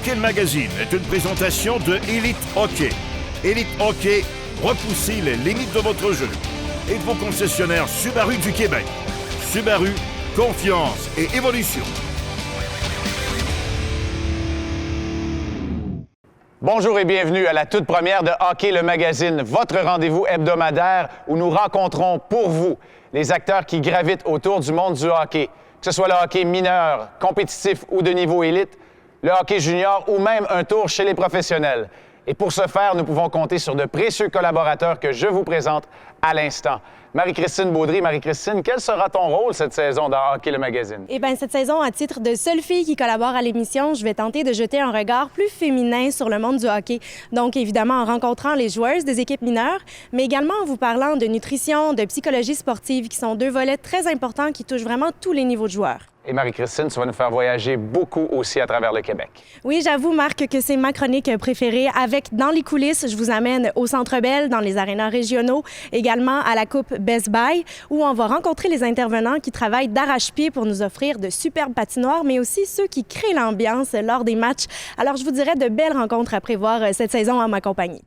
Hockey Magazine est une présentation de Elite Hockey. Elite Hockey, repoussez les limites de votre jeu. Et de vos concessionnaires Subaru du Québec. Subaru, confiance et évolution. Bonjour et bienvenue à la toute première de Hockey le Magazine, votre rendez-vous hebdomadaire où nous rencontrons pour vous les acteurs qui gravitent autour du monde du hockey. Que ce soit le hockey mineur, compétitif ou de niveau élite, le hockey junior ou même un tour chez les professionnels. Et pour ce faire, nous pouvons compter sur de précieux collaborateurs que je vous présente à l'instant. Marie-Christine Baudry. Marie-Christine, quel sera ton rôle cette saison dans Hockey le Magazine? Eh bien, cette saison, à titre de seule fille qui collabore à l'émission, je vais tenter de jeter un regard plus féminin sur le monde du hockey. Donc, évidemment, en rencontrant les joueuses des équipes mineures, mais également en vous parlant de nutrition, de psychologie sportive, qui sont deux volets très importants qui touchent vraiment tous les niveaux de joueurs. Et Marie-Christine, tu vas nous faire voyager beaucoup aussi à travers le Québec. Oui, j'avoue, Marc, que c'est ma chronique préférée. Avec Dans les coulisses, je vous amène au Centre Bell, dans les arénas régionaux, également à la Coupe Best Buy, où on va rencontrer les intervenants qui travaillent d'arrache-pied pour nous offrir de superbes patinoires, mais aussi ceux qui créent l'ambiance lors des matchs. Alors, je vous dirais de belles rencontres à prévoir cette saison en ma compagnie.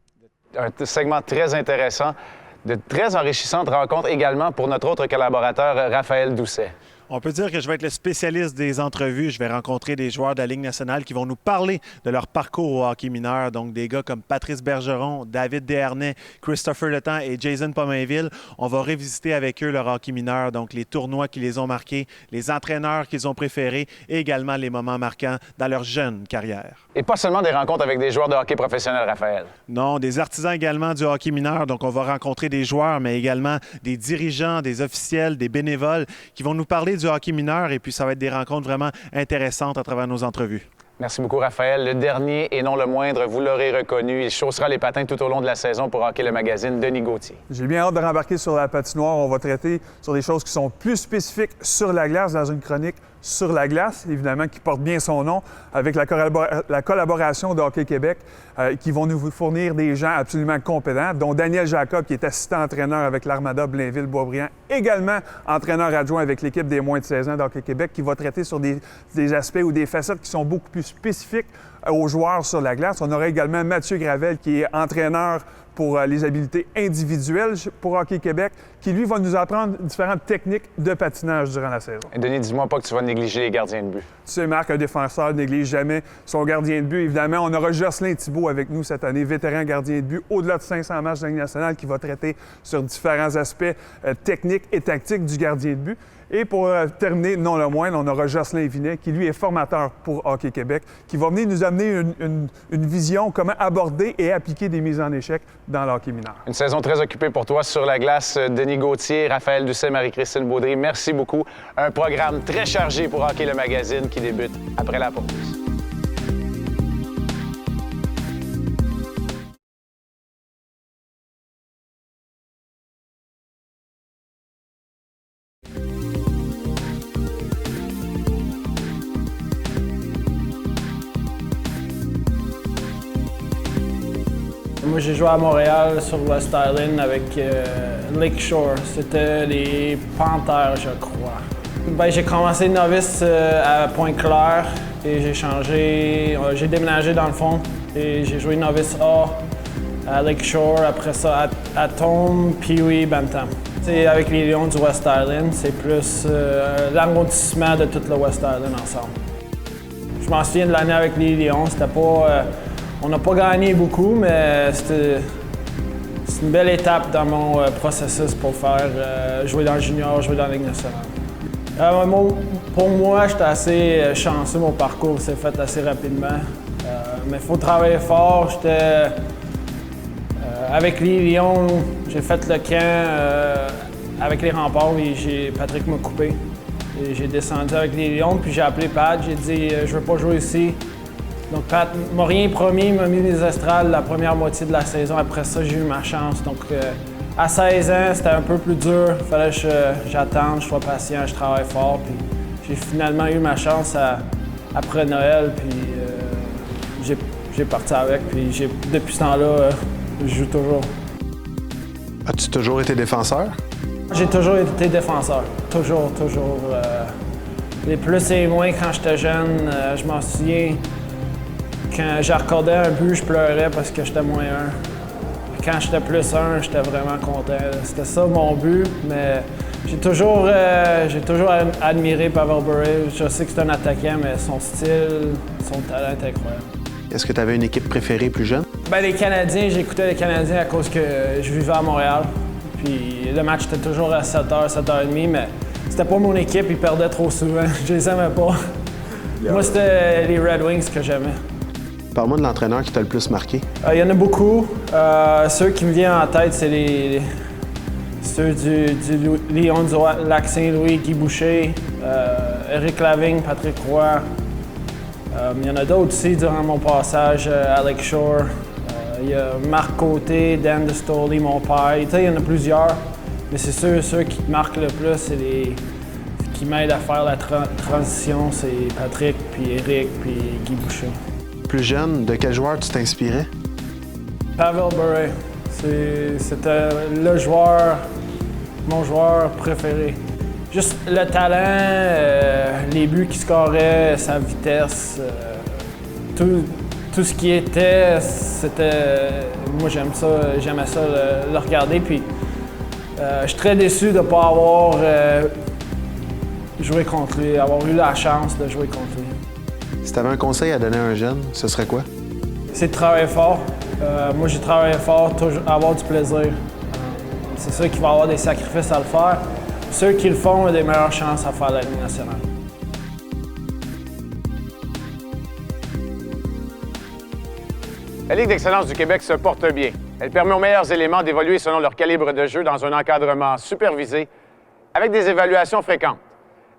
Un segment très intéressant, de très enrichissantes rencontres également pour notre autre collaborateur, Raphaël Doucet. On peut dire que je vais être le spécialiste des entrevues. Je vais rencontrer des joueurs de la Ligue nationale qui vont nous parler de leur parcours au hockey mineur. Donc, des gars comme Patrice Bergeron, David Desharnais, Christopher Letang et Jason Pominville. On va revisiter avec eux leur hockey mineur, donc les tournois qui les ont marqués, les entraîneurs qu'ils ont préférés et également les moments marquants dans leur jeune carrière. Et pas seulement des rencontres avec des joueurs de hockey professionnel, Raphaël. Non, des artisans également du hockey mineur. Donc, on va rencontrer des joueurs, mais également des dirigeants, des officiels, des bénévoles qui vont nous parler du hockey mineur et puis ça va être des rencontres vraiment intéressantes à travers nos entrevues. Merci beaucoup, Raphaël. Le dernier et non le moindre, vous l'aurez reconnu, il chaussera les patins tout au long de la saison pour Hockey le Magazine, Denis Gauthier. J'ai bien hâte de rembarquer sur la patinoire. On va traiter sur des choses qui sont plus spécifiques sur la glace dans une chronique sur la glace, évidemment, qui porte bien son nom, avec la collaboration de Hockey Québec, qui vont nous fournir des gens absolument compétents, dont Daniel Jacob, qui est assistant-entraîneur avec l'Armada Blainville-Boisbriand, également entraîneur adjoint avec l'équipe des moins de 16 ans d'Hockey Québec, qui va traiter sur des aspects ou des facettes qui sont beaucoup plus spécifiques aux joueurs sur la glace. On aura également Mathieu Gravel, qui est entraîneur pour les habiletés individuelles pour Hockey Québec, qui, lui, va nous apprendre différentes techniques de patinage durant la saison. Et Denis, dis-moi pas que tu vas négliger les gardiens de but. Tu sais, Marc, un défenseur ne néglige jamais son gardien de but. Évidemment, on aura Jocelyn Thibault avec nous cette année, vétéran gardien de but, au-delà de 500 matchs de la Ligue nationale, qui va traiter sur différents aspects techniques et tactiques du gardien de but. Et pour terminer, non le moindre, on aura Jocelyn Vinet, qui lui est formateur pour Hockey Québec, qui va venir nous amener une vision comment aborder et appliquer des mises en échec dans le hockey mineur. Une saison très occupée pour toi sur la glace. Denis Gauthier, Raphaël Doucet, Marie-Christine Baudry, merci beaucoup. Un programme très chargé pour Hockey le Magazine qui débute après la pause. Moi, j'ai joué à Montréal sur West Island avec Lakeshore. C'était les Panthères, je crois. Ben, j'ai commencé novice à Pointe-Claire et j'ai déménagé dans le fond et j'ai joué novice A à Lakeshore, après ça à Tome, Pee-wee, Bantam. C'est avec les Lions du West Island, c'est plus l'arrondissement de tout le West Island ensemble. Je m'en souviens de l'année avec les Lions, c'était pas... on n'a pas gagné beaucoup, mais c'est une belle étape dans mon processus pour faire jouer dans le junior, jouer dans la Ligue nationale. Pour moi, j'étais assez chanceux, mon parcours s'est fait assez rapidement. Mais il faut travailler fort. Avec les Lions, j'ai fait le camp avec les Remparts et Patrick m'a coupé. Et j'ai descendu avec les Lions, puis j'ai appelé Pat, j'ai dit « je veux pas jouer ici ». Donc Pat m'a rien promis, m'a mis les estrades la première moitié de la saison. Après ça, j'ai eu ma chance. Donc à 16 ans, c'était un peu plus dur. Il fallait que j'attende, je sois patient, je travaille fort. Puis j'ai finalement eu ma chance après Noël. Puis j'ai parti avec. Puis depuis ce temps-là, je joue toujours. As-tu toujours été défenseur? J'ai toujours été défenseur. Toujours. Les plus et les moins quand j'étais jeune, je m'en souviens. Quand j'accordais un but, je pleurais parce que j'étais moins 1. Quand j'étais plus 1, j'étais vraiment content. C'était ça mon but, mais j'ai toujours admiré Pavel Bure. Je sais que c'est un attaquant, mais son style, son talent est incroyable. Est-ce que tu avais une équipe préférée plus jeune? Ben, les Canadiens, j'écoutais les Canadiens à cause que je vivais à Montréal. Puis le match était toujours à 7h, 7h30, mais c'était pas mon équipe, ils perdaient trop souvent. Je les aimais pas. Moi, c'était les Red Wings que j'aimais. Parle-moi de l'entraîneur qui t'a le plus marqué. Il y en a beaucoup. Ceux qui me viennent en tête, c'est ceux du Lion du Lac-Saint-Louis, Guy Boucher, Éric Lavigne, Patrick Roy. Il y en a d'autres aussi durant mon passage, Alex Shore. Il y a Marc Côté, Dan DeStoli, mon père. Il y en a plusieurs, mais c'est ceux qui te marquent le plus, c'est qui m'aident à faire la transition, c'est Patrick, puis Éric, puis Guy Boucher. Plus jeune, de quel joueur tu t'inspirais? Pavel Bure. C'était mon joueur préféré. Juste le talent, les buts qu'il scorait, sa vitesse, tout ce qui était, c'était... Moi, j'aimais ça le regarder. Puis, je suis très déçu de ne pas avoir joué contre lui, avoir eu la chance de jouer contre lui. Si tu avais un conseil à donner à un jeune, ce serait quoi? C'est de travailler fort. Moi, j'ai travaillé fort, avoir du plaisir. C'est sûr qu'il va y avoir des sacrifices à le faire. Ceux qui le font ont des meilleures chances à faire la Ligue nationale. La Ligue d'excellence du Québec se porte bien. Elle permet aux meilleurs éléments d'évoluer selon leur calibre de jeu dans un encadrement supervisé avec des évaluations fréquentes.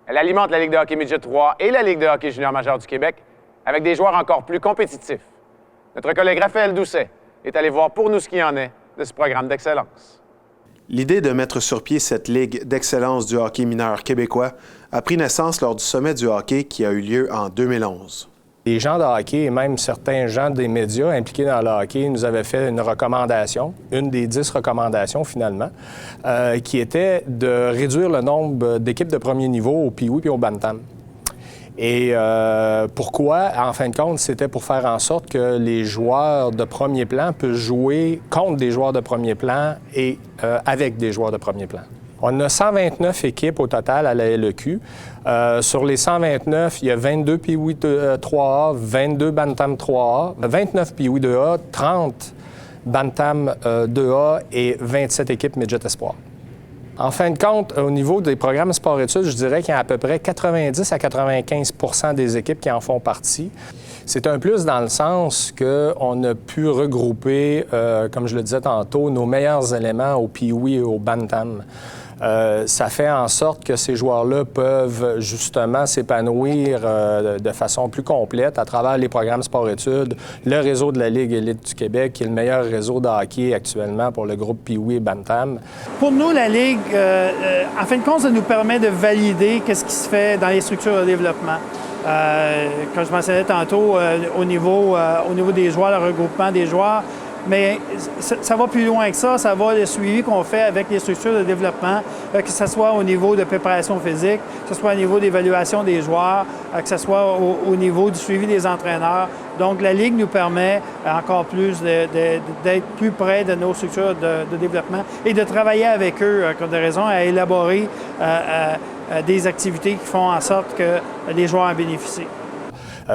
Elle alimente la Ligue de hockey midget 3 et la Ligue de hockey junior majeur du Québec avec des joueurs encore plus compétitifs. Notre collègue Raphaël Doucet est allé voir pour nous ce qu'il en est de ce programme d'excellence. L'idée de mettre sur pied cette Ligue d'excellence du hockey mineur québécois a pris naissance lors du sommet du hockey qui a eu lieu en 2011. Les gens de hockey et même certains gens des médias impliqués dans le hockey nous avaient fait une recommandation, une des 10 recommandations finalement, qui était de réduire le nombre d'équipes de premier niveau au Pee-Wee et au Bantam. Et pourquoi? En fin de compte, c'était pour faire en sorte que les joueurs de premier plan puissent jouer contre des joueurs de premier plan et avec des joueurs de premier plan. On a 129 équipes au total à la LEQ. Sur les 129, il y a 22 Pee-Wee 3A, 22 Bantam 3A, 29 Pee-Wee 2A, 30 Bantam 2A et 27 équipes Midget Espoir. En fin de compte, au niveau des programmes sport-études, je dirais qu'il y a à peu près 90 à 95 % des équipes qui en font partie. C'est un plus dans le sens qu'on a pu regrouper, comme je le disais tantôt, nos meilleurs éléments au Pee-Wee et au Bantam. Ça fait en sorte que ces joueurs-là peuvent justement s'épanouir de façon plus complète à travers les programmes sport-études, le réseau de la Ligue élite du Québec, qui est le meilleur réseau de hockey actuellement pour le groupe Pee-Wee et Bantam. Pour nous, la Ligue, en fin de compte, ça nous permet de valider ce qui se fait dans les structures de développement. Comme je mentionnais tantôt, au niveau des joueurs, le regroupement des joueurs, mais ça va plus loin que ça. Ça va le suivi qu'on fait avec les structures de développement, que ce soit au niveau de préparation physique, que ce soit au niveau d'évaluation des joueurs, que ce soit au niveau du suivi des entraîneurs. Donc, la Ligue nous permet encore plus d'être plus près de nos structures de développement et de travailler avec eux, comme des raisons, à élaborer des activités qui font en sorte que les joueurs en bénéficient.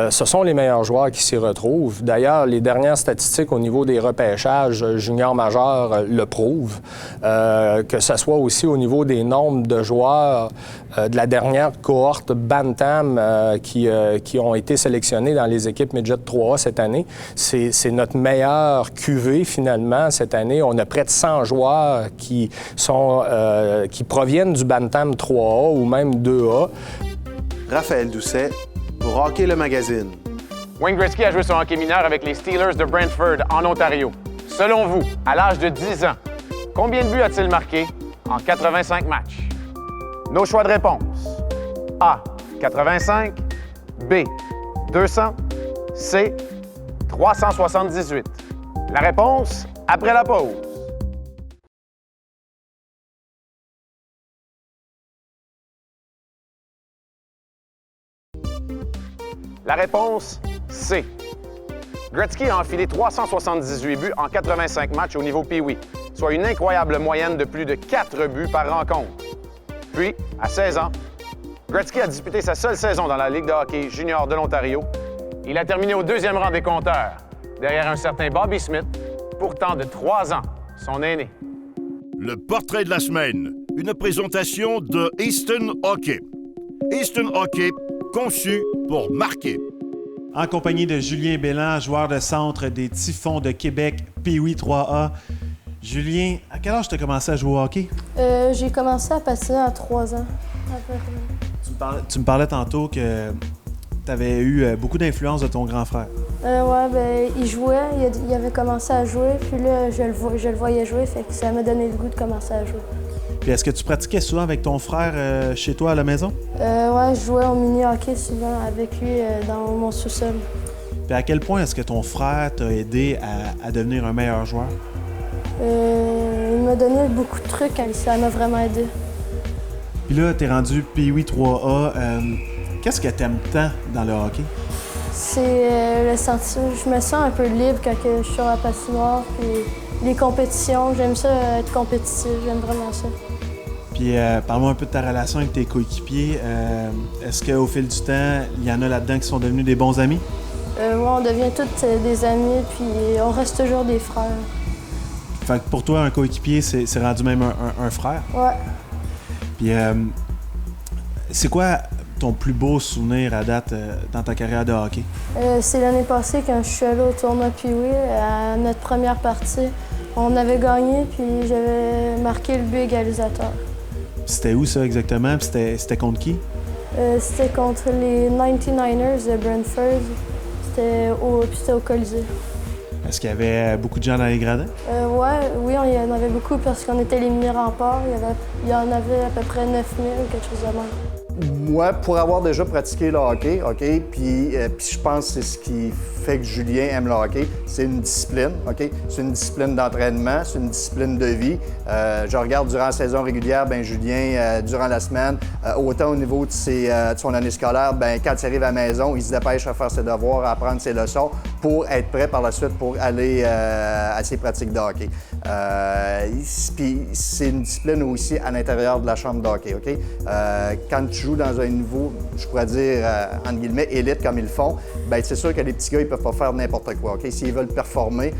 Ce sont les meilleurs joueurs qui s'y retrouvent. D'ailleurs, les dernières statistiques au niveau des repêchages juniors-majeurs le prouvent, que ce soit aussi au niveau des nombres de joueurs de la dernière cohorte Bantam qui ont été sélectionnés dans les équipes Midget 3A cette année. C'est notre meilleur QV, finalement, cette année. On a près de 100 joueurs qui proviennent du Bantam 3A ou même 2A. Raphaël Doucet, pour Hockey le magazine. Wayne Gretzky a joué son hockey mineur avec les Steelers de Brantford, en Ontario. Selon vous, à l'âge de 10 ans, combien de buts a-t-il marqué en 85 matchs? Nos choix de réponse. A. 85. B. 200. C. 378. La réponse, après la pause. La réponse, C. Gretzky a enfilé 378 buts en 85 matchs au niveau Pee-Wee, soit une incroyable moyenne de plus de 4 buts par rencontre. Puis, à 16 ans, Gretzky a disputé sa seule saison dans la Ligue de hockey junior de l'Ontario. Il a terminé au 2e rang des compteurs, derrière un certain Bobby Smith, pourtant de 3 ans, son aîné. Le portrait de la semaine, une présentation de Easton Hockey. Easton Hockey, conçu pour marquer. En compagnie de Julien Bélan, joueur de centre des Typhons de Québec, Pee-Wee 3A. Julien, à quel âge tu as commencé à jouer au hockey? J'ai commencé à patiner à 3 ans. Tu me parlais tantôt que tu avais eu beaucoup d'influence de ton grand frère. Ouais, ben il jouait, il avait commencé à jouer, puis là, je le voyais jouer, fait que ça m'a donné le goût de commencer à jouer. Puis est-ce que tu pratiquais souvent avec ton frère chez toi à la maison? Ouais, je jouais au mini-hockey souvent avec lui dans mon sous-sol. Puis à quel point est-ce que ton frère t'a aidé à devenir un meilleur joueur? Il m'a donné beaucoup de trucs, ça m'a vraiment aidé. Puis là, t'es rendu Pee-Wee 3A. Qu'est-ce que t'aimes tant dans le hockey? C'est le sentiment. Je me sens un peu libre quand je suis sur la patinoire. Puis les compétitions, j'aime ça être compétitif, j'aime vraiment ça. Puis parle-moi un peu de ta relation avec tes coéquipiers. Est-ce qu'au fil du temps, il y en a là-dedans qui sont devenus des bons amis? Ouais, on devient tous des amis, puis on reste toujours des frères. Fait que pour toi, un coéquipier, c'est rendu même un frère? Ouais. Puis c'est quoi ton plus beau souvenir à date dans ta carrière de hockey? C'est l'année passée quand je suis allée au tournoi Pee-Wee, à notre première partie. On avait gagné, puis j'avais marqué le but égalisateur. C'était où ça exactement? Puis c'était contre qui? C'était contre les 99ers de Brantford. C'était au Colisée. Est-ce qu'il y avait beaucoup de gens dans les gradins? Oui, il y en avait beaucoup parce qu'on était les mini-remparts. Il y en avait à peu près 9000, quelque chose de même. Moi, pour avoir déjà pratiqué le hockey, puis je pense que c'est ce qui fait que Julien aime le hockey, c'est une discipline, C'est une discipline d'entraînement, c'est une discipline de vie. Je regarde durant la saison régulière, Julien, durant la semaine, autant au niveau de son année scolaire, quand il arrive à la maison, il se dépêche à faire ses devoirs, à apprendre ses leçons pour être prêt par la suite pour aller à ses pratiques de hockey. Puis c'est une discipline aussi à l'intérieur de la chambre de hockey, quand tu joues dans un niveau, je pourrais dire, entre guillemets, élite comme ils le font, c'est sûr que les petits gars, ils peuvent pas faire n'importe quoi, S'ils veulent performer,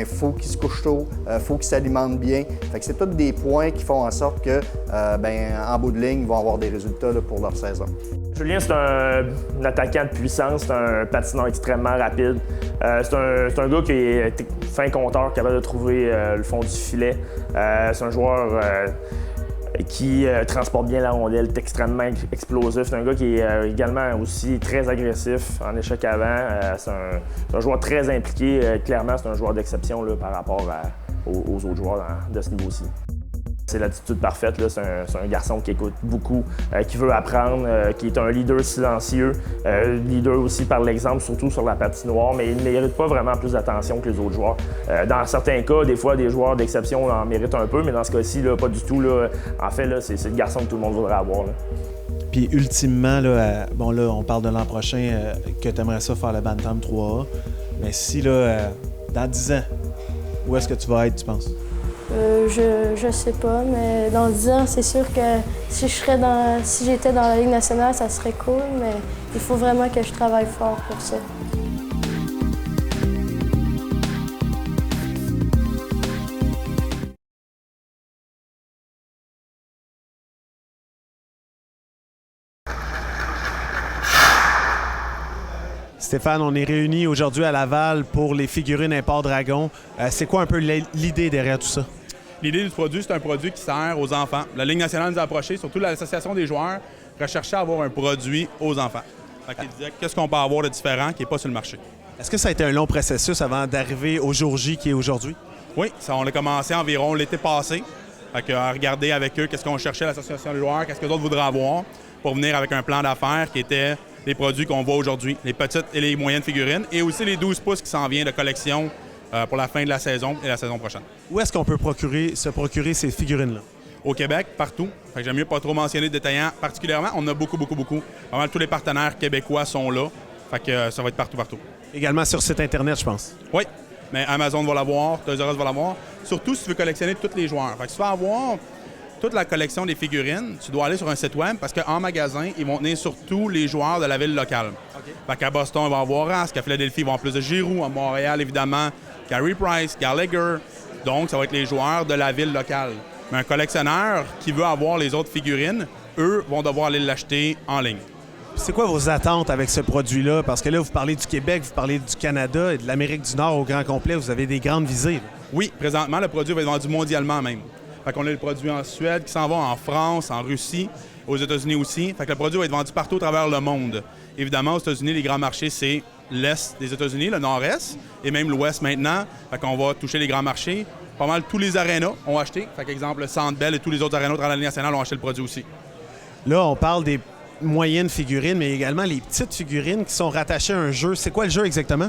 faut qu'ils se couchent tôt, faut qu'ils s'alimentent bien. Fait que c'est tous des points qui font en sorte que, en bout de ligne, ils vont avoir des résultats là, pour leur saison. Julien, c'est un attaquant de puissance, c'est un patineur extrêmement rapide. C'est un gars qui est fin compteur, capable de trouver le fond du filet. C'est un joueur qui transporte bien la rondelle, est extrêmement explosif. C'est un gars qui est également aussi très agressif en échec avant. C'est un joueur très impliqué. Clairement, c'est un joueur d'exception par rapport aux autres joueurs de ce niveau-ci. C'est l'attitude parfaite. Là. C'est un garçon qui écoute beaucoup, qui veut apprendre, qui est un leader silencieux, leader aussi par l'exemple, surtout sur la patinoire, mais il ne mérite pas vraiment plus d'attention que les autres joueurs. Dans certains cas, des fois, des joueurs d'exception en méritent un peu, mais dans ce cas-ci, là, pas du tout. Là. En fait, là, c'est le garçon que tout le monde voudrait avoir. Là. Puis ultimement, là, on parle de l'an prochain que tu aimerais ça faire le Bantam 3A, mais si, là, dans 10 ans, où est-ce que tu vas être, tu penses? Je sais pas, mais dans 10 ans, c'est sûr que si j'étais dans la Ligue nationale, ça serait cool, mais il faut vraiment que je travaille fort pour ça. Stéphane, on est réunis aujourd'hui à Laval pour les figurines Import Dragon. C'est quoi un peu l'idée derrière tout ça? L'idée du produit, c'est un produit qui sert aux enfants. La Ligue nationale nous a approchés, surtout l'Association des joueurs, recherchait à avoir un produit aux enfants. Fait qu'ils disaient, qu'est-ce qu'on peut avoir de différent qui n'est pas sur le marché? Est-ce que ça a été un long processus avant d'arriver au jour J qui est aujourd'hui? Oui, on a commencé environ l'été passé. Fait que, à regarder avec eux qu'est-ce qu'on cherchait à l'Association des joueurs, qu'est-ce que d'autres voudraient avoir pour venir avec un plan d'affaires qui était les produits qu'on voit aujourd'hui, les petites et les moyennes figurines, et aussi les 12 pouces qui s'en vient de collection pour la fin de la saison et la saison prochaine. Où est-ce qu'on peut se procurer ces figurines-là? Au Québec, partout. Fait que j'aime mieux pas trop mentionner de détaillants particulièrement. On a beaucoup. Vraiment, tous les partenaires québécois sont là. Fait que ça va être partout. Également sur site Internet, je pense. Oui, mais Amazon va l'avoir, Toys R Us va l'avoir. Surtout si tu veux collectionner tous les joueurs. Fait que si tu veux avoir toute la collection des figurines, tu dois aller sur un site web parce qu'en magasin, ils vont tenir surtout les joueurs de la ville locale. Okay. Fait qu'à Boston, ils vont avoir Rask, à Philadelphie, ils vont avoir plus de Giroux, à Montréal, évidemment, Carey Price, Gallagher. Donc, ça va être les joueurs de la ville locale. Mais un collectionneur qui veut avoir les autres figurines, eux vont devoir aller l'acheter en ligne. C'est quoi vos attentes avec ce produit-là? Parce que là, vous parlez du Québec, vous parlez du Canada et de l'Amérique du Nord au grand complet. Vous avez des grandes visées. Là. Oui, présentement, le produit va être vendu mondialement même. Fait qu'on a le produit en Suède qui s'en va en France, en Russie, aux États-Unis aussi. Fait que le produit va être vendu partout à travers le monde. Évidemment, aux États-Unis, les grands marchés, c'est l'Est des États-Unis, le Nord-Est, et même l'Ouest maintenant. Fait qu'on va toucher les grands marchés. Pas mal tous les arénas ont acheté. Fait qu'exemple, le Centre Bell et tous les autres arénas dans la Ligue nationale ont acheté le produit aussi. Là, on parle des moyennes figurines, mais également les petites figurines qui sont rattachées à un jeu. C'est quoi le jeu exactement?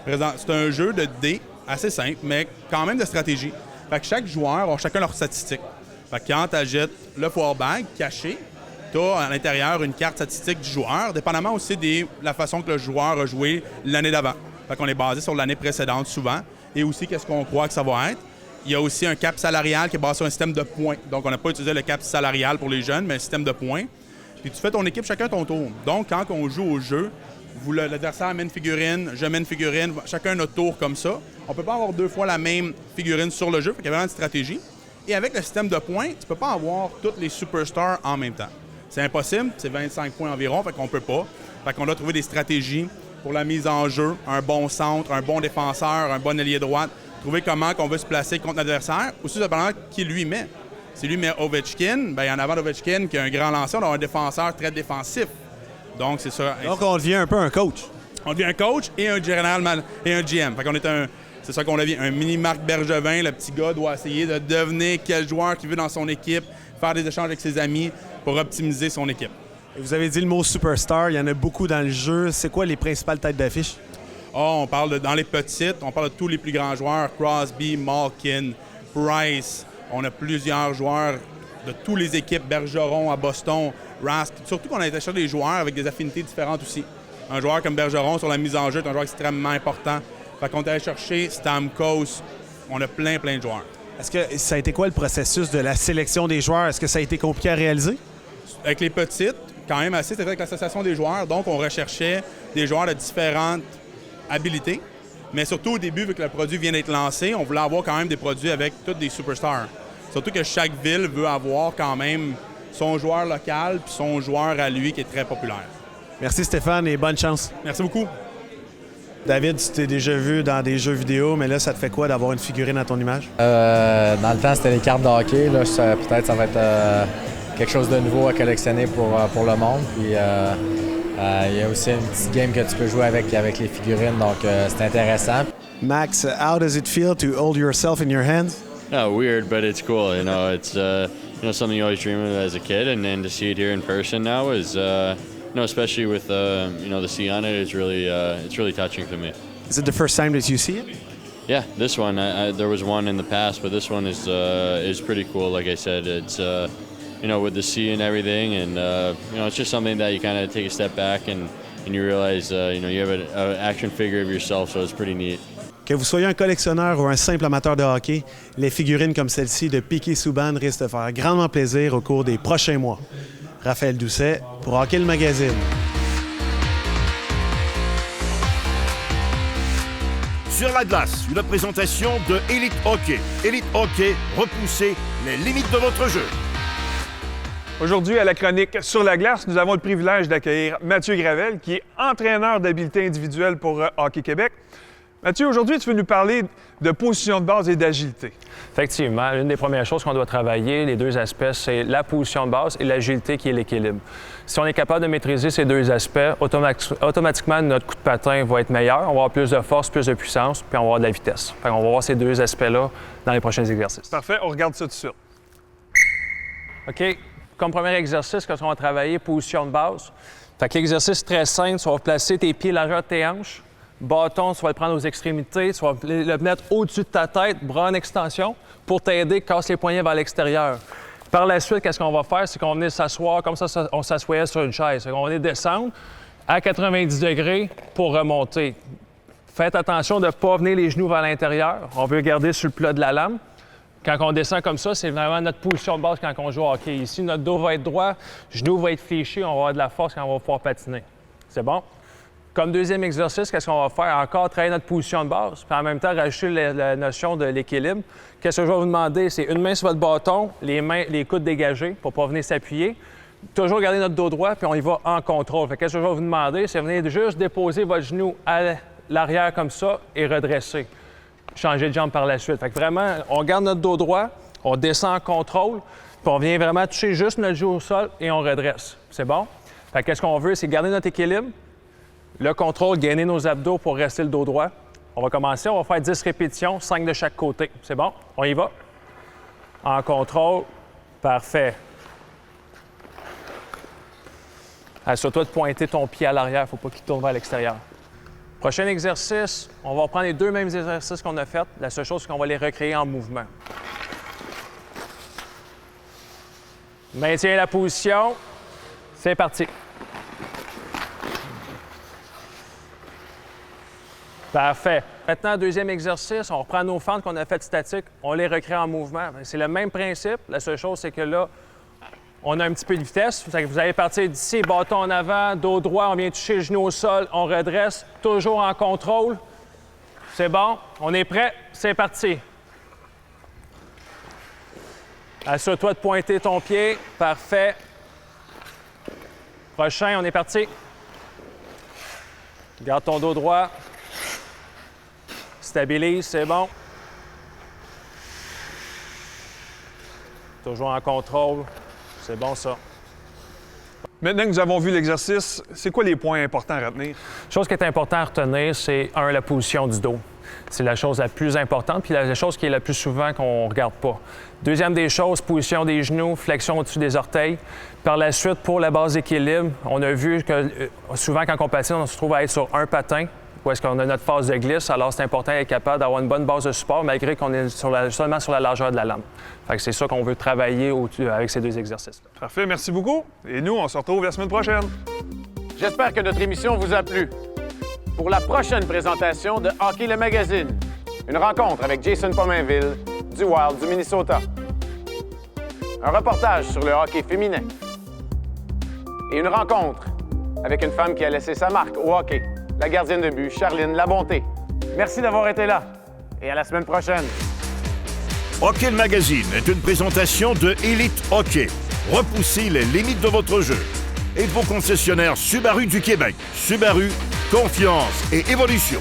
C'est un jeu de dés assez simple, mais quand même de stratégie. Fait que chaque joueur a chacun leurs statistiques. Fait que quand tu achètes le four bag caché, tu as à l'intérieur une carte statistique du joueur, dépendamment aussi de la façon que le joueur a joué l'année d'avant. Fait qu'on est basé sur l'année précédente souvent, et aussi qu'est-ce qu'on croit que ça va être. Il y a aussi un cap salarial qui est basé sur un système de points. Donc, on n'a pas utilisé le cap salarial pour les jeunes, mais un système de points. Puis tu fais ton équipe chacun ton tour. Donc, quand on joue au jeu, l'adversaire met une figurine, je mets une figurine, chacun notre tour comme ça. On ne peut pas avoir deux fois la même figurine sur le jeu, fait qu'il y a vraiment une stratégie. Et avec le système de points, tu ne peux pas avoir toutes les superstars en même temps. C'est impossible, c'est 25 points environ, fait qu'on ne peut pas. Fait qu'on doit trouver des stratégies pour la mise en jeu, un bon centre, un bon défenseur, un bon ailier droite, trouver comment on veut se placer contre l'adversaire, aussi dépendamment qui lui met. Si lui met Ovechkin, bien en avant d'Ovechkin, qui est un grand lanceur, on a un défenseur très défensif. Donc, c'est ça. Donc, on devient un peu un coach. On devient un coach et un général et un GM. Fait qu'on est c'est ça qu'on devient, un mini Marc Bergevin. Le petit gars doit essayer de devenir quel joueur qu'il veut dans son équipe, faire des échanges avec ses amis pour optimiser son équipe. Et vous avez dit le mot superstar, il y en a beaucoup dans le jeu. C'est quoi les principales têtes d'affiche? On parle dans les petites, on parle de tous les plus grands joueurs, Crosby, Malkin, Price. On a plusieurs joueurs de toutes les équipes, Bergeron à Boston, Rask. Surtout qu'on a été chercher des joueurs avec des affinités différentes aussi. Un joueur comme Bergeron sur la mise en jeu est un joueur extrêmement important. Fait qu'on est allé chercher Stamkos. On a plein de joueurs. Est-ce que ça a été quoi le processus de la sélection des joueurs? Est-ce que ça a été compliqué à réaliser? Avec les petites, quand même assez, c'était avec l'association des joueurs. Donc, on recherchait des joueurs de différentes habilités. Mais surtout au début, vu que le produit vient d'être lancé, on voulait avoir quand même des produits avec tous des superstars. Surtout que chaque ville veut avoir quand même son joueur local puis son joueur à lui qui est très populaire. Merci Stéphane et bonne chance. Merci beaucoup. David, tu t'es déjà vu dans des jeux vidéo, mais là, ça te fait quoi d'avoir une figurine à ton image? Dans le temps, c'était les cartes de hockey. Là, peut-être ça va être quelque chose de nouveau à collectionner pour le monde. Puis, il y a aussi une petite game que tu peux jouer avec les figurines, donc c'est intéressant. Max, how does it feel to hold yourself in your hands? Oh, weird, but it's cool. You know, it's something you always dream of as a kid, and then to see it here in person now is, especially with the C on it, it's really touching to me. Is it the first time that you see it? Yeah, this one. There was one in the past, but this one is pretty cool. Like I said, it's with the sea and everything, and it's just something that you kind of take a step back and you realize you have an action figure of yourself, so it's pretty neat. Que vous soyez un collectionneur ou un simple amateur de hockey, les figurines comme celle-ci de Piquet Souban risquent de faire grandement plaisir au cours des prochains mois. Raphaël Doucet pour Hockey le Magazine. Sur la glace, une présentation de Elite Hockey. Elite Hockey, repoussez les limites de votre jeu. Aujourd'hui, à la chronique Sur la glace, nous avons le privilège d'accueillir Mathieu Gravel, qui est entraîneur d'habileté individuelle pour Hockey Québec. Mathieu, aujourd'hui, tu veux nous parler de position de base et d'agilité. Effectivement, l'une des premières choses qu'on doit travailler, les deux aspects, c'est la position de base et l'agilité qui est l'équilibre. Si on est capable de maîtriser ces deux aspects, automatiquement, notre coup de patin va être meilleur, on va avoir plus de force, plus de puissance, puis on va avoir de la vitesse. On va voir ces deux aspects-là dans les prochains exercices. Parfait, on regarde ça tout de suite. OK. Comme premier exercice, quand on va travailler position de base, l'exercice très simple, tu vas placer tes pieds largeur de tes hanches. Bâton, tu vas le prendre aux extrémités, tu vas le mettre au-dessus de ta tête, bras en extension, pour t'aider, casse les poignets vers l'extérieur. Par la suite, qu'est-ce qu'on va faire? C'est qu'on va venir s'asseoir comme ça, on s'assoyait sur une chaise. On va venir descendre, à 90 degrés pour remonter. Faites attention de ne pas venir les genoux vers l'intérieur. On veut garder sur le plat de la lame. Quand on descend comme ça, c'est vraiment notre position de base quand on joue au hockey. Ici, notre dos va être droit, genou va être fléchi, on va avoir de la force quand on va pouvoir patiner. C'est bon? Comme deuxième exercice, qu'est-ce qu'on va faire? Encore travailler notre position de base, puis en même temps rajouter la notion de l'équilibre. Qu'est-ce que je vais vous demander? C'est une main sur votre bâton, les coudes dégagés pour ne pas venir s'appuyer. Toujours garder notre dos droit, puis on y va en contrôle. Fait que qu'est-ce que je vais vous demander? C'est de venir juste déposer votre genou à l'arrière comme ça et redresser. Changer de jambe par la suite. Fait que vraiment, on garde notre dos droit, on descend en contrôle, puis on vient vraiment toucher juste notre genou au sol et on redresse. C'est bon? Fait que qu'est-ce qu'on veut? C'est garder notre équilibre, le contrôle, gainer nos abdos pour rester le dos droit. On va commencer, on va faire 10 répétitions, 5 de chaque côté. C'est bon? On y va? En contrôle. Parfait. Assure-toi de pointer ton pied à l'arrière, il ne faut pas qu'il tourne vers l'extérieur. Prochain exercice, on va reprendre les deux mêmes exercices qu'on a faits. La seule chose, c'est qu'on va les recréer en mouvement. Maintiens la position. C'est parti. Parfait. Maintenant, deuxième exercice, on reprend nos fentes qu'on a faites statiques, on les recrée en mouvement. C'est le même principe. La seule chose, c'est que là, on a un petit peu de vitesse. Vous allez partir d'ici, bâton en avant, dos droit, on vient toucher le genou au sol, on redresse, toujours en contrôle. C'est bon, on est prêt, c'est parti. Assure-toi de pointer ton pied, parfait. Prochain, on est parti. Garde ton dos droit. Stabilise, c'est bon. Toujours en contrôle. C'est bon, ça. Maintenant que nous avons vu l'exercice, c'est quoi les points importants à retenir? Chose qui est importante à retenir, c'est, la position du dos. C'est la chose la plus importante, puis la chose qui est la plus souvent qu'on ne regarde pas. Deuxième des choses, position des genoux, flexion au-dessus des orteils. Par la suite, pour la base d'équilibre, on a vu que souvent, quand on patine, on se trouve à être sur un patin, où est-ce qu'on a notre phase de glisse. Alors, c'est important d'être capable d'avoir une bonne base de support, malgré qu'on est seulement sur la largeur de la lame. Fait que c'est ça qu'on veut travailler avec ces deux exercices-là. Parfait, merci beaucoup. Et nous, on se retrouve la semaine prochaine. J'espère que notre émission vous a plu. Pour la prochaine présentation de Hockey le Magazine, une rencontre avec Jason Pominville du Wild du Minnesota. Un reportage sur le hockey féminin. Et une rencontre avec une femme qui a laissé sa marque au hockey, la gardienne de but, Charline Labonté. Merci d'avoir été là et à la semaine prochaine. Hockey le Magazine est une présentation de Elite Hockey. Repoussez les limites de votre jeu. Et de vos concessionnaires Subaru du Québec. Subaru, confiance et évolution.